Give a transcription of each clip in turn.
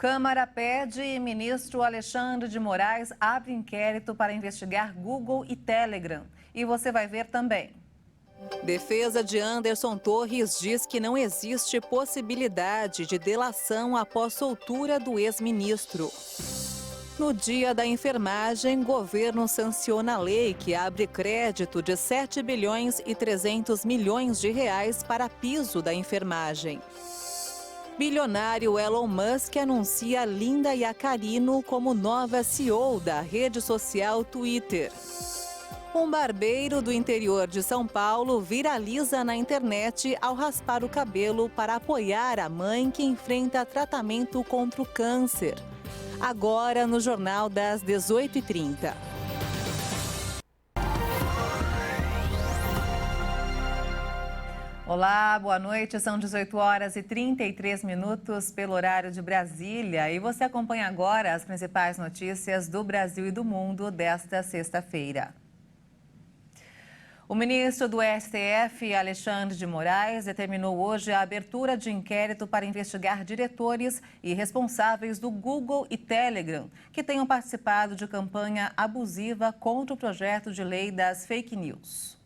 Câmara pede e ministro Alexandre de Moraes abre inquérito para investigar Google e Telegram. E você vai ver também. Defesa de Anderson Torres diz que não existe possibilidade de delação após soltura do ex-ministro. No Dia da Enfermagem, governo sanciona a lei que abre crédito de 7 bilhões e 300 milhões de reais para piso da enfermagem. Bilionário Elon Musk anuncia Linda Yaccarino como nova CEO da rede social Twitter. Um barbeiro do interior de São Paulo viraliza na internet ao raspar o cabelo para apoiar a mãe que enfrenta tratamento contra o câncer. Agora no Jornal das 18h30. Olá, boa noite. São 18h33 pelo horário de Brasília. E você acompanha agora as principais notícias do Brasil e do mundo desta sexta-feira. O ministro do STF, Alexandre de Moraes, determinou hoje a abertura de inquérito para investigar diretores e responsáveis do Google e Telegram, que tenham participado de campanha abusiva contra o projeto de lei das fake news.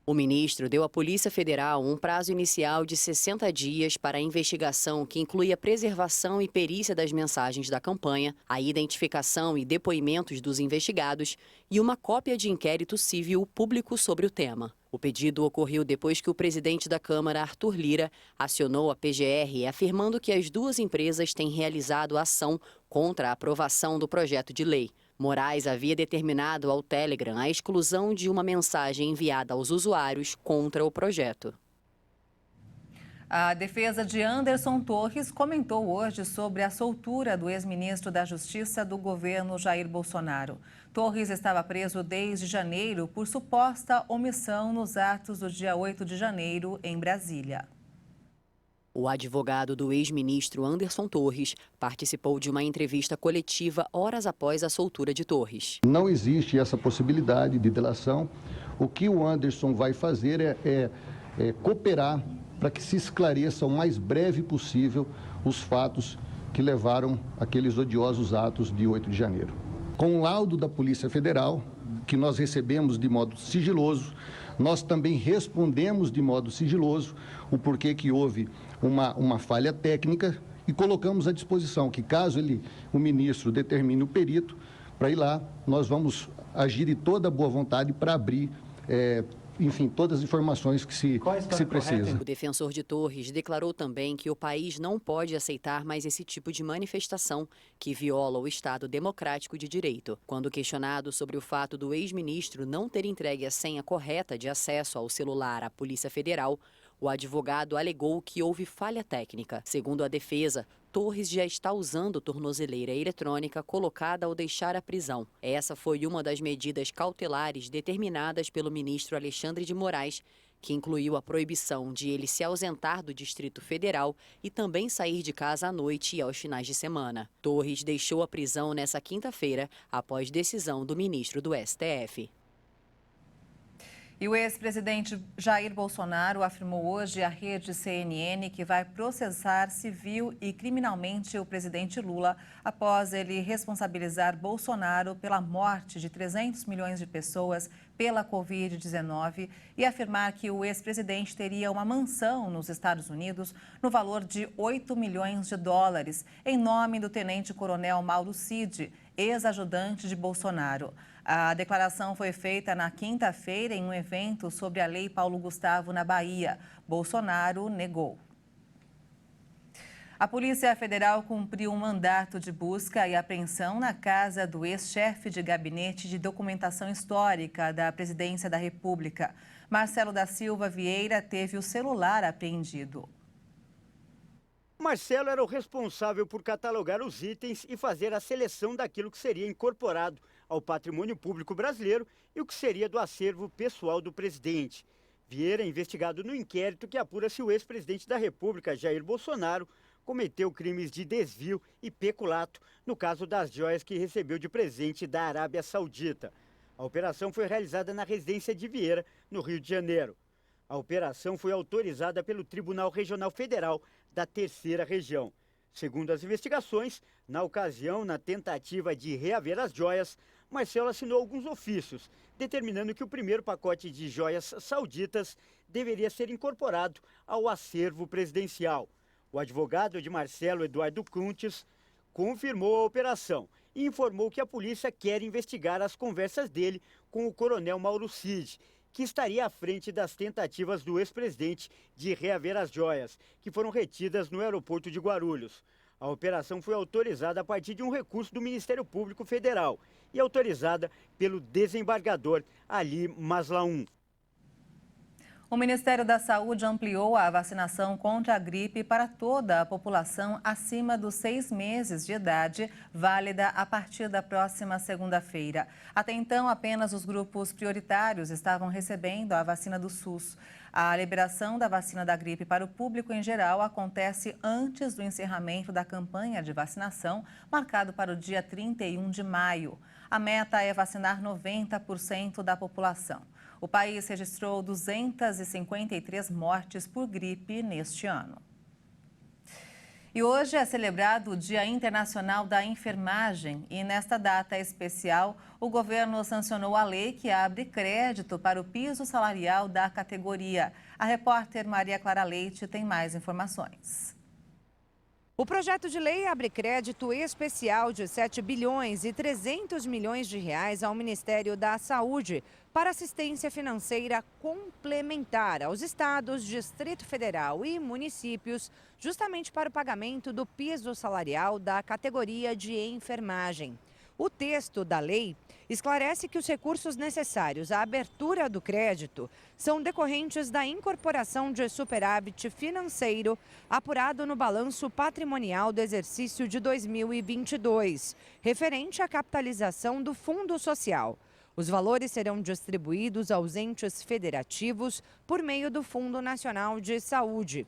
O ministro deu à Polícia Federal um prazo inicial de 60 dias para a investigação que inclui a preservação e perícia das mensagens da campanha, a identificação e depoimentos dos investigados e uma cópia de inquérito civil público sobre o tema. O pedido ocorreu depois que o presidente da Câmara, Arthur Lira, acionou a PGR afirmando que as duas empresas têm realizado ação contra a aprovação do projeto de lei. Moraes havia determinado ao Telegram a exclusão de uma mensagem enviada aos usuários contra o projeto. A defesa de Anderson Torres comentou hoje sobre a soltura do ex-ministro da Justiça do governo Jair Bolsonaro. Torres estava preso desde janeiro por suposta omissão nos atos do dia 8 de janeiro em Brasília. O advogado do ex-ministro Anderson Torres participou de uma entrevista coletiva horas após a soltura de Torres. Não existe essa possibilidade de delação. O que o Anderson vai fazer é cooperar para que se esclareça o mais breve possível os fatos que levaram aqueles odiosos atos de 8 de janeiro. Com o laudo da Polícia Federal, que nós recebemos de modo sigiloso, nós também respondemos de modo sigiloso o porquê que houve uma falha técnica e colocamos à disposição que, caso o ministro determine o perito para ir lá, nós vamos agir de toda boa vontade para abrir, enfim, todas as informações que se precisa. O defensor de Torres declarou também que o país não pode aceitar mais esse tipo de manifestação que viola o Estado democrático de direito. Quando questionado sobre o fato do ex-ministro não ter entregue a senha correta de acesso ao celular à Polícia Federal, o advogado alegou que houve falha técnica. Segundo a defesa, Torres já está usando tornozeleira eletrônica colocada ao deixar a prisão. Essa foi uma das medidas cautelares determinadas pelo ministro Alexandre de Moraes, que incluiu a proibição de ele se ausentar do Distrito Federal e também sair de casa à noite e aos finais de semana. Torres deixou a prisão nesta quinta-feira, após decisão do ministro do STF. E o ex-presidente Jair Bolsonaro afirmou hoje à rede CNN que vai processar civil e criminalmente o presidente Lula após ele responsabilizar Bolsonaro pela morte de 300 milhões de pessoas pela Covid-19 e afirmar que o ex-presidente teria uma mansão nos Estados Unidos no valor de 8 milhões de dólares, em nome do tenente-coronel Mauro Cid, ex-ajudante de Bolsonaro. A declaração foi feita na quinta-feira em um evento sobre a Lei Paulo Gustavo na Bahia. Bolsonaro negou. A Polícia Federal cumpriu um mandato de busca e apreensão na casa do ex-chefe de gabinete de documentação histórica da Presidência da República. Marcelo da Silva Vieira teve o celular apreendido. Marcelo era o responsável por catalogar os itens e fazer a seleção daquilo que seria incorporado ao patrimônio público brasileiro e o que seria do acervo pessoal do presidente. Vieira é investigado no inquérito que apura se o ex-presidente da República, Jair Bolsonaro, cometeu crimes de desvio e peculato no caso das joias que recebeu de presente da Arábia Saudita. A operação foi realizada na residência de Vieira, no Rio de Janeiro. A operação foi autorizada pelo Tribunal Regional Federal da Terceira Região. Segundo as investigações, na ocasião, na tentativa de reaver as joias, Marcelo assinou alguns ofícios, determinando que o primeiro pacote de joias sauditas deveria ser incorporado ao acervo presidencial. O advogado de Marcelo, Eduardo Kuntes, confirmou a operação e informou que a polícia quer investigar as conversas dele com o coronel Mauro Cid, que estaria à frente das tentativas do ex-presidente de reaver as joias, que foram retidas no aeroporto de Guarulhos. A operação foi autorizada a partir de um recurso do Ministério Público Federal e autorizada pelo desembargador Ali Maslaoum. O Ministério da Saúde ampliou a vacinação contra a gripe para toda a população acima dos 6 meses de idade, válida a partir da próxima segunda-feira. Até então, apenas os grupos prioritários estavam recebendo a vacina do SUS. A liberação da vacina da gripe para o público em geral acontece antes do encerramento da campanha de vacinação, marcado para o dia 31 de maio. A meta é vacinar 90% da população. O país registrou 253 mortes por gripe neste ano. E hoje é celebrado o Dia Internacional da Enfermagem e nesta data especial o governo sancionou a lei que abre crédito para o piso salarial da categoria. A repórter Maria Clara Leite tem mais informações. O projeto de lei abre crédito especial de 7 bilhões e 300 milhões de reais ao Ministério da Saúde para assistência financeira complementar aos estados, Distrito Federal e municípios, justamente para o pagamento do piso salarial da categoria de enfermagem. O texto da lei esclarece que os recursos necessários à abertura do crédito são decorrentes da incorporação de superávit financeiro apurado no balanço patrimonial do exercício de 2022, referente à capitalização do Fundo Social. Os valores serão distribuídos aos entes federativos por meio do Fundo Nacional de Saúde.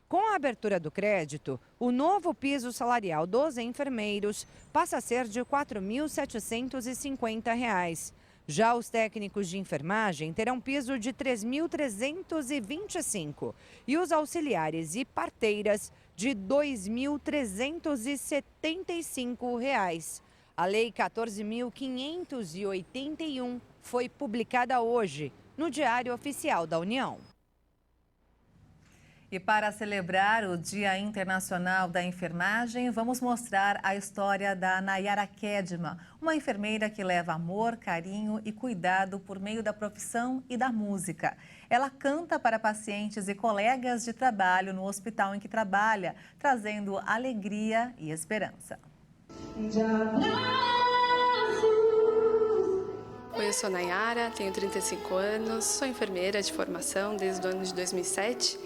Com a abertura do crédito, o novo piso salarial dos enfermeiros passa a ser de R$ 4.750. Já os técnicos de enfermagem terão piso de R$ 3.325 e os auxiliares e parteiras de R$ 2.375. A Lei 14.581 foi publicada hoje no Diário Oficial da União. E para celebrar o Dia Internacional da Enfermagem, vamos mostrar a história da Nayara Kedma, uma enfermeira que leva amor, carinho e cuidado por meio da profissão e da música. Ela canta para pacientes e colegas de trabalho no hospital em que trabalha, trazendo alegria e esperança. Oi, eu sou Nayara, tenho 35 anos, sou enfermeira de formação desde o ano de 2007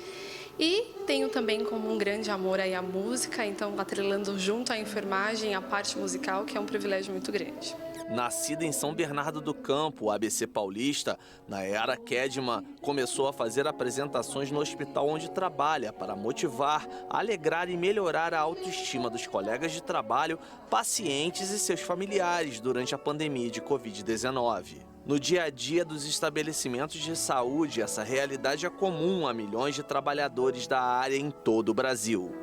e tenho também como um grande amor aí a música, então atrelando junto à enfermagem a parte musical, que é um privilégio muito grande. Nascida em São Bernardo do Campo, ABC paulista, Nayara Kedma começou a fazer apresentações no hospital onde trabalha para motivar, alegrar e melhorar a autoestima dos colegas de trabalho, pacientes e seus familiares durante a pandemia de Covid-19. No dia a dia dos estabelecimentos de saúde, essa realidade é comum a milhões de trabalhadores da área em todo o Brasil.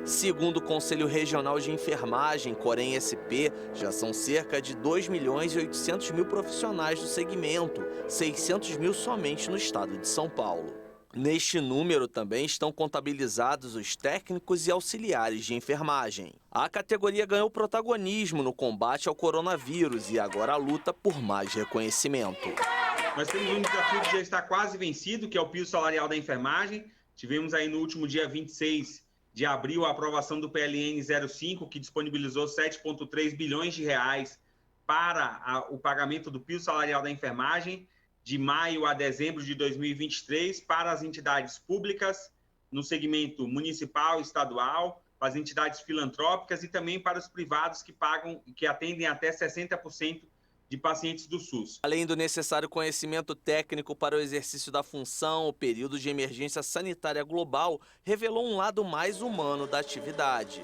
Segundo o Conselho Regional de Enfermagem, COREM-SP, já são cerca de 2.800.000 profissionais do segmento, 600.000 somente no estado de São Paulo. Neste número também estão contabilizados os técnicos e auxiliares de enfermagem. A categoria ganhou protagonismo no combate ao coronavírus e agora luta por mais reconhecimento. Nós temos um desafio que já está quase vencido, que é o piso salarial da enfermagem. Tivemos aí no último dia 26 de abril a aprovação do PLN 05, que disponibilizou 7,3 bilhões de reais para o pagamento do piso salarial da enfermagem de maio a dezembro de 2023 para as entidades públicas no segmento municipal, estadual, para as entidades filantrópicas e também para os privados que atendem até 60% de pacientes do SUS. Além do necessário conhecimento técnico para o exercício da função, o período de emergência sanitária global revelou um lado mais humano da atividade.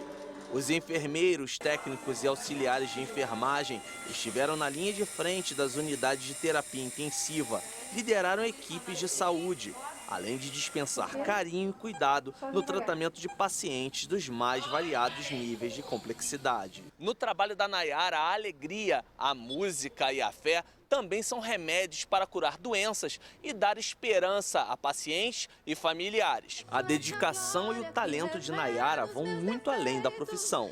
Os enfermeiros, técnicos e auxiliares de enfermagem estiveram na linha de frente das unidades de terapia intensiva, lideraram equipes de saúde, além de dispensar carinho e cuidado no tratamento de pacientes dos mais variados níveis de complexidade. No trabalho da Nayara, a alegria, a música e a fé também são remédios para curar doenças e dar esperança a pacientes e familiares. A dedicação e o talento de Nayara vão muito além da profissão.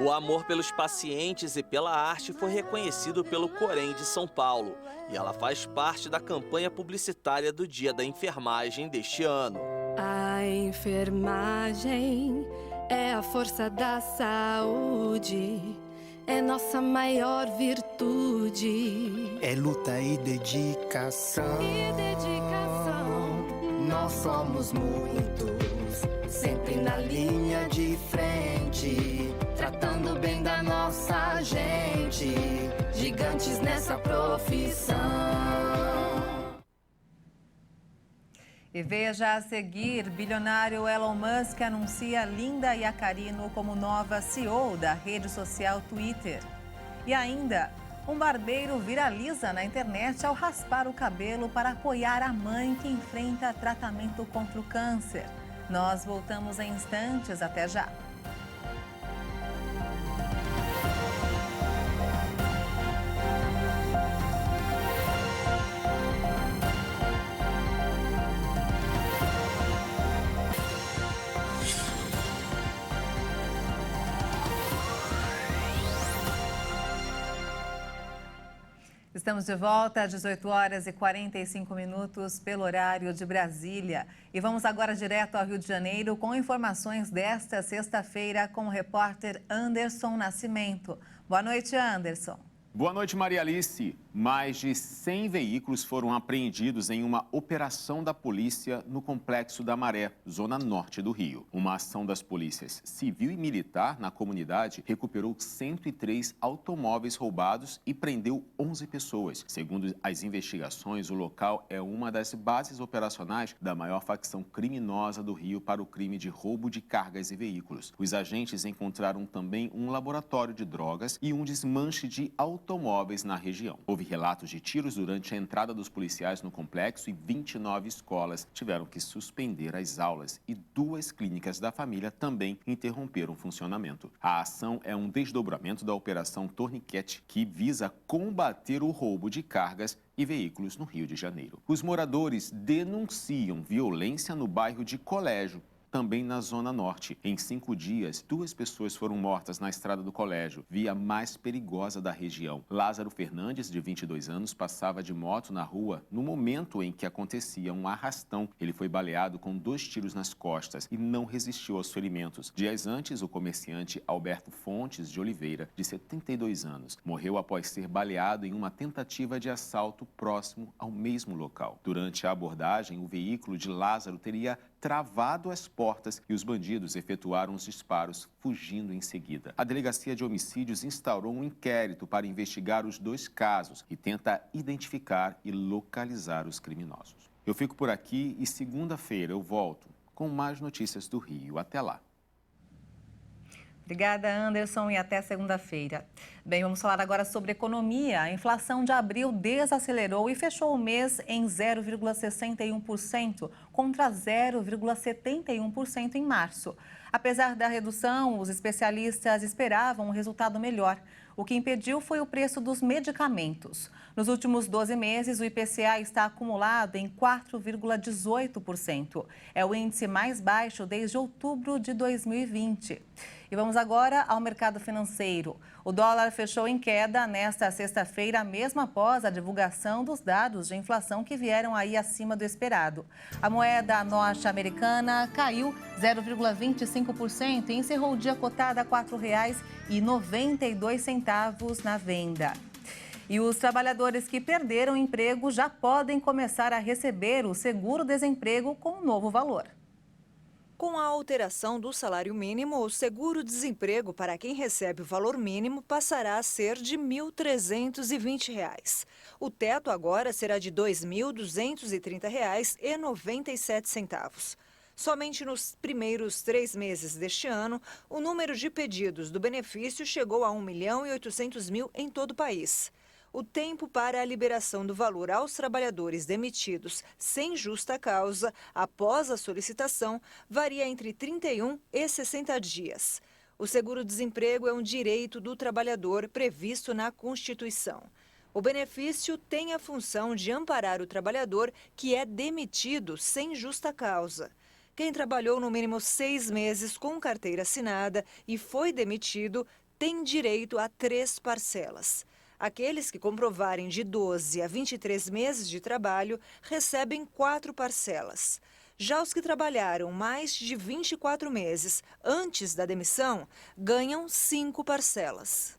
O amor pelos pacientes e pela arte foi reconhecido pelo Corém de São Paulo. E ela faz parte da campanha publicitária do Dia da Enfermagem deste ano. A enfermagem é a força da saúde. É nossa maior virtude. É luta e dedicação. Nós somos muitos, sempre na linha de frente, tratando bem da nossa gente, gigantes nessa profissão. E veja a seguir, bilionário Elon Musk anuncia Linda Yaccarino como nova CEO da rede social Twitter. E ainda, um barbeiro viraliza na internet ao raspar o cabelo para apoiar a mãe que enfrenta tratamento contra o câncer. Nós voltamos em instantes, até já. Estamos de volta às 18 horas e 45 minutos pelo horário de Brasília. E vamos agora direto ao Rio de Janeiro com informações desta sexta-feira com o repórter Anderson Nascimento. Boa noite, Anderson. Boa noite, Maria Alice. Mais de 100 veículos foram apreendidos em uma operação da polícia no Complexo da Maré, zona norte do Rio. Uma ação das polícias civil e militar na comunidade recuperou 103 automóveis roubados e prendeu 11 pessoas. Segundo as investigações, o local é uma das bases operacionais da maior facção criminosa do Rio para o crime de roubo de cargas e veículos. Os agentes encontraram também um laboratório de drogas e um desmanche de automóveis na região. Houve relatos de tiros durante a entrada dos policiais no complexo e 29 escolas tiveram que suspender as aulas e 2 clínicas da família também interromperam o funcionamento. A ação é um desdobramento da Operação Torniquete, que visa combater o roubo de cargas e veículos no Rio de Janeiro. Os moradores denunciam violência no bairro de Colégio, também na Zona Norte. Em 5 dias, 2 pessoas foram mortas na estrada do Colégio, via mais perigosa da região. Lázaro Fernandes, de 22 anos, passava de moto na rua no momento em que acontecia um arrastão. Ele foi baleado com 2 tiros nas costas e não resistiu aos ferimentos. Dias antes, o comerciante Alberto Fontes de Oliveira, de 72 anos, morreu após ser baleado em uma tentativa de assalto próximo ao mesmo local. Durante a abordagem, o veículo de Lázaro teria travado as portas e os bandidos efetuaram os disparos, fugindo em seguida. A Delegacia de Homicídios instaurou um inquérito para investigar os 2 casos e tenta identificar e localizar os criminosos. Eu fico por aqui e segunda-feira eu volto com mais notícias do Rio. Até lá. Obrigada, Anderson, e até segunda-feira. Bem, vamos falar agora sobre economia. A inflação de abril desacelerou e fechou o mês em 0,61%, contra 0,71% em março. Apesar da redução, os especialistas esperavam um resultado melhor. O que impediu foi o preço dos medicamentos. Nos últimos 12 meses, o IPCA está acumulado em 4,18%. É o índice mais baixo desde outubro de 2020. E vamos agora ao mercado financeiro. O dólar fechou em queda nesta sexta-feira, mesmo após a divulgação dos dados de inflação que vieram aí acima do esperado. A moeda norte-americana caiu 0,25% e encerrou o dia cotada a R$ 4,92 na venda. E os trabalhadores que perderam o emprego já podem começar a receber o seguro-desemprego com um novo valor. Com a alteração do salário mínimo, o seguro-desemprego para quem recebe o valor mínimo passará a ser de R$ 1.320. O teto agora será de R$ 2.230,97. Somente nos primeiros 3 meses deste ano, o número de pedidos do benefício chegou a 1.800.000 em todo o país. O tempo para a liberação do valor aos trabalhadores demitidos sem justa causa após a solicitação varia entre 31 e 60 dias. O seguro-desemprego é um direito do trabalhador previsto na Constituição. O benefício tem a função de amparar o trabalhador que é demitido sem justa causa. Quem trabalhou no mínimo 6 meses com carteira assinada e foi demitido tem direito a 3 parcelas. Aqueles que comprovarem de 12 a 23 meses de trabalho recebem 4 parcelas. Já os que trabalharam mais de 24 meses antes da demissão ganham 5 parcelas.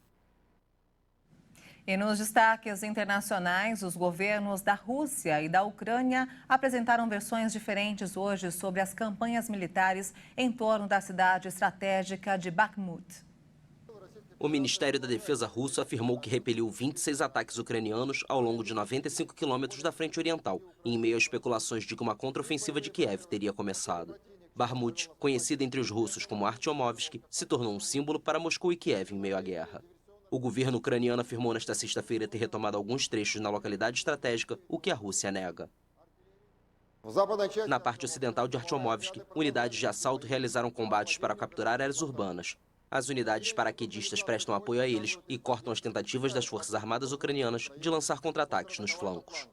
E nos destaques internacionais, os governos da Rússia e da Ucrânia apresentaram versões diferentes hoje sobre as campanhas militares em torno da cidade estratégica de Bakhmut. O Ministério da Defesa russo afirmou que repeliu 26 ataques ucranianos ao longo de 95 quilômetros da frente oriental, em meio a especulações de que uma contraofensiva de Kiev teria começado. Bakhmut, conhecida entre os russos como Artyomovsk, se tornou um símbolo para Moscou e Kiev em meio à guerra. O governo ucraniano afirmou nesta sexta-feira ter retomado alguns trechos na localidade estratégica, o que a Rússia nega. Na parte ocidental de Artyomovsk, unidades de assalto realizaram combates para capturar áreas urbanas. As unidades paraquedistas prestam apoio a eles e cortam as tentativas das forças armadas ucranianas de lançar contra-ataques nos flancos.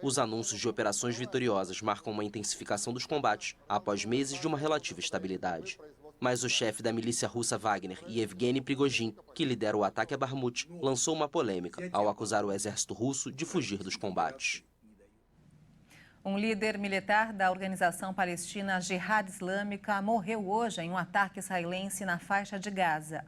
Os anúncios de operações vitoriosas marcam uma intensificação dos combates após meses de uma relativa estabilidade. Mas o chefe da milícia russa Wagner, Yevgeny Prigozhin, que lidera o ataque a Bakhmut, lançou uma polêmica ao acusar o exército russo de fugir dos combates. Um líder militar da organização palestina Jihad Islâmica morreu hoje em um ataque israelense na faixa de Gaza.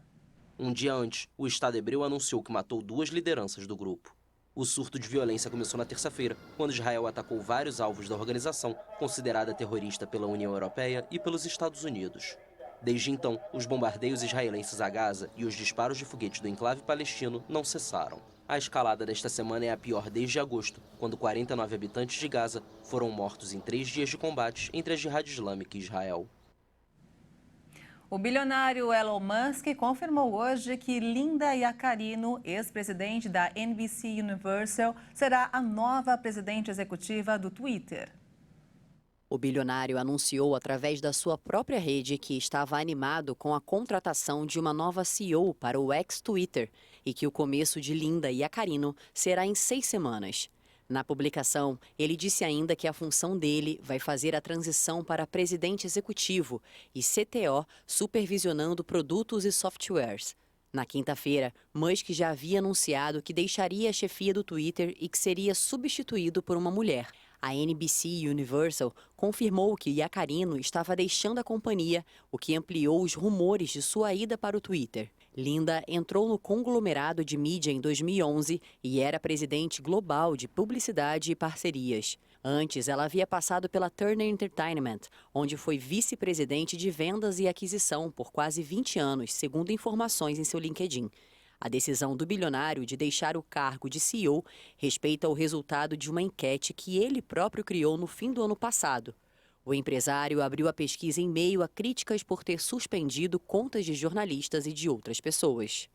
Um dia antes, o Estado hebreu anunciou que matou 2 lideranças do grupo. O surto de violência começou na terça-feira, quando Israel atacou vários alvos da organização, considerada terrorista pela União Europeia e pelos Estados Unidos. Desde então, os bombardeios israelenses a Gaza e os disparos de foguetes do enclave palestino não cessaram. A escalada desta semana é a pior desde agosto, quando 49 habitantes de Gaza foram mortos em 3 dias de combates entre a Jihad Islâmica e Israel. O bilionário Elon Musk confirmou hoje que Linda Yaccarino, ex-presidente da NBC Universal, será a nova presidente executiva do Twitter. O bilionário anunciou através da sua própria rede que estava animado com a contratação de uma nova CEO para o ex-Twitter e que o começo de Linda Yaccarino será em 6 semanas. Na publicação, ele disse ainda que a função dele vai fazer a transição para presidente executivo e CTO supervisionando produtos e softwares. Na quinta-feira, Musk já havia anunciado que deixaria a chefia do Twitter e que seria substituído por uma mulher. A NBC Universal confirmou que Yaccarino estava deixando a companhia, o que ampliou os rumores de sua ida para o Twitter. Linda entrou no conglomerado de mídia em 2011 e era presidente global de publicidade e parcerias. Antes, ela havia passado pela Turner Entertainment, onde foi vice-presidente de vendas e aquisição por quase 20 anos, segundo informações em seu LinkedIn. A decisão do bilionário de deixar o cargo de CEO respeita o resultado de uma enquete que ele próprio criou no fim do ano passado. O empresário abriu a pesquisa em meio a críticas por ter suspendido contas de jornalistas e de outras pessoas.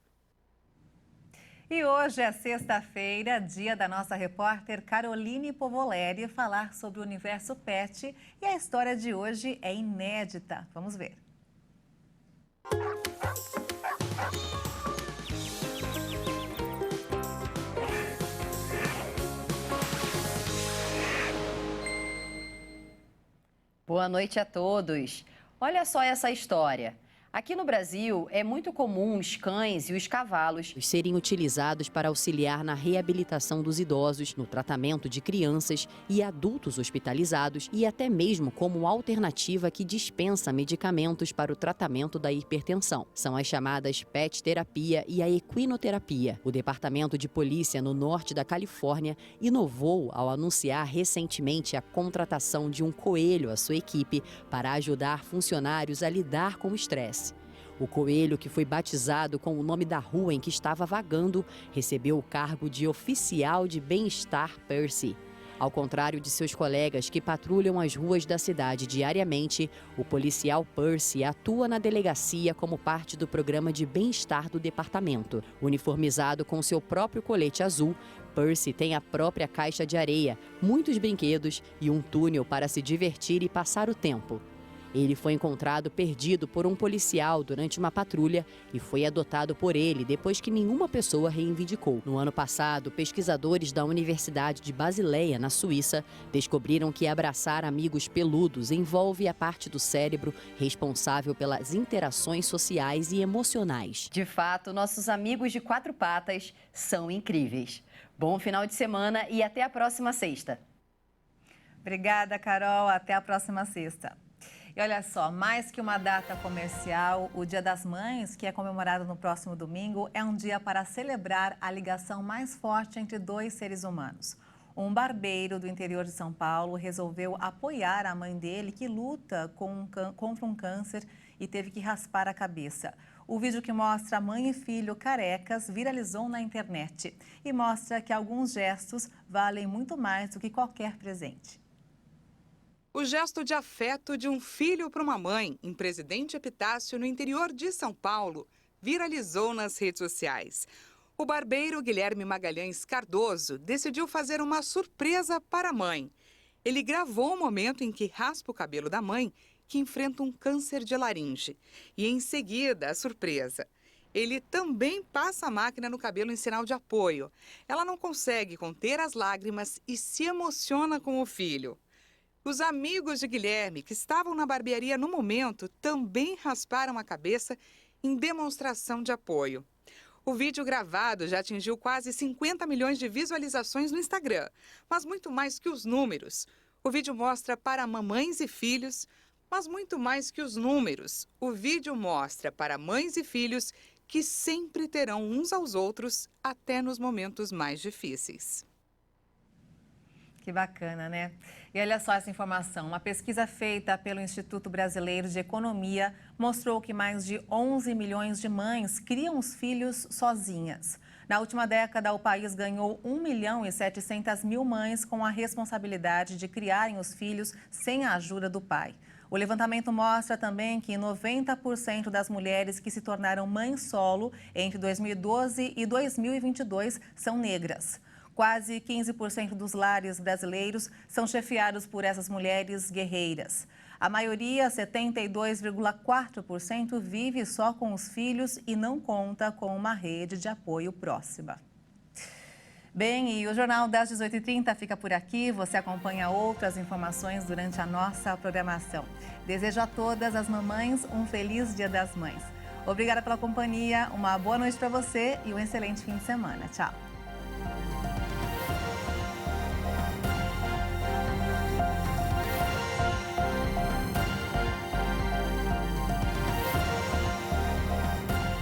E hoje é sexta-feira, dia da nossa repórter Caroline Povoleri falar sobre o universo pet. E a história de hoje é inédita. Vamos ver. Boa noite a todos. Olha só essa história. Aqui no Brasil, é muito comum os cães e os cavalos serem utilizados para auxiliar na reabilitação dos idosos, no tratamento de crianças e adultos hospitalizados e até mesmo como alternativa que dispensa medicamentos para o tratamento da hipertensão. São as chamadas pet terapia e a equinoterapia. O Departamento de Polícia no norte da Califórnia inovou ao anunciar recentemente a contratação de um coelho à sua equipe para ajudar funcionários a lidar com o estresse. O coelho, que foi batizado com o nome da rua em que estava vagando, recebeu o cargo de oficial de bem-estar Percy. Ao contrário de seus colegas que patrulham as ruas da cidade diariamente, o policial Percy atua na delegacia como parte do programa de bem-estar do departamento. Uniformizado com seu próprio colete azul, Percy tem a própria caixa de areia, muitos brinquedos e um túnel para se divertir e passar o tempo. Ele foi encontrado perdido por um policial durante uma patrulha e foi adotado por ele depois que nenhuma pessoa reivindicou. No ano passado, pesquisadores da Universidade de Basileia, na Suíça, descobriram que abraçar amigos peludos envolve a parte do cérebro responsável pelas interações sociais e emocionais. De fato, nossos amigos de quatro patas são incríveis. Bom final de semana e até a próxima sexta. Obrigada, Carol. Até a próxima sexta. E olha só, mais que uma data comercial, o Dia das Mães, que é comemorado no próximo domingo, é um dia para celebrar a ligação mais forte entre dois seres humanos. Um barbeiro do interior de São Paulo resolveu apoiar a mãe dele, que luta contra um câncer e teve que raspar a cabeça. O vídeo que mostra mãe e filho carecas viralizou na internet e mostra que alguns gestos valem muito mais do que qualquer presente. O gesto de afeto de um filho para uma mãe em Presidente Epitácio, no interior de São Paulo, viralizou nas redes sociais. O barbeiro Guilherme Magalhães Cardoso decidiu fazer uma surpresa para a mãe. Ele gravou o momento em que raspa o cabelo da mãe, que enfrenta um câncer de laringe. E em seguida, a surpresa. Ele também passa a máquina no cabelo em sinal de apoio. Ela não consegue conter as lágrimas e se emociona com o filho. Os amigos de Guilherme, que estavam na barbearia no momento, também rasparam a cabeça em demonstração de apoio. O vídeo gravado já atingiu quase 50 milhões de visualizações no Instagram, mas muito mais que os números. O vídeo mostra para mamães e filhos, mas muito mais que os números. O vídeo mostra para mães e filhos que sempre terão uns aos outros até nos momentos mais difíceis. Que bacana, né? E olha só essa informação. Uma pesquisa feita pelo Instituto Brasileiro de Economia mostrou que mais de 11 milhões de mães criam os filhos sozinhas. Na última década, o país ganhou 1.700.000 mães com a responsabilidade de criarem os filhos sem a ajuda do pai. O levantamento mostra também que 90% das mulheres que se tornaram mães solo entre 2012 e 2022 são negras. Quase 15% dos lares brasileiros são chefiados por essas mulheres guerreiras. A maioria, 72,4%, vive só com os filhos e não conta com uma rede de apoio próxima. Bem, e o Jornal das 18h30 fica por aqui. Você acompanha outras informações durante a nossa programação. Desejo a todas as mamães um feliz Dia das Mães. Obrigada pela companhia, uma boa noite para você e um excelente fim de semana. Tchau.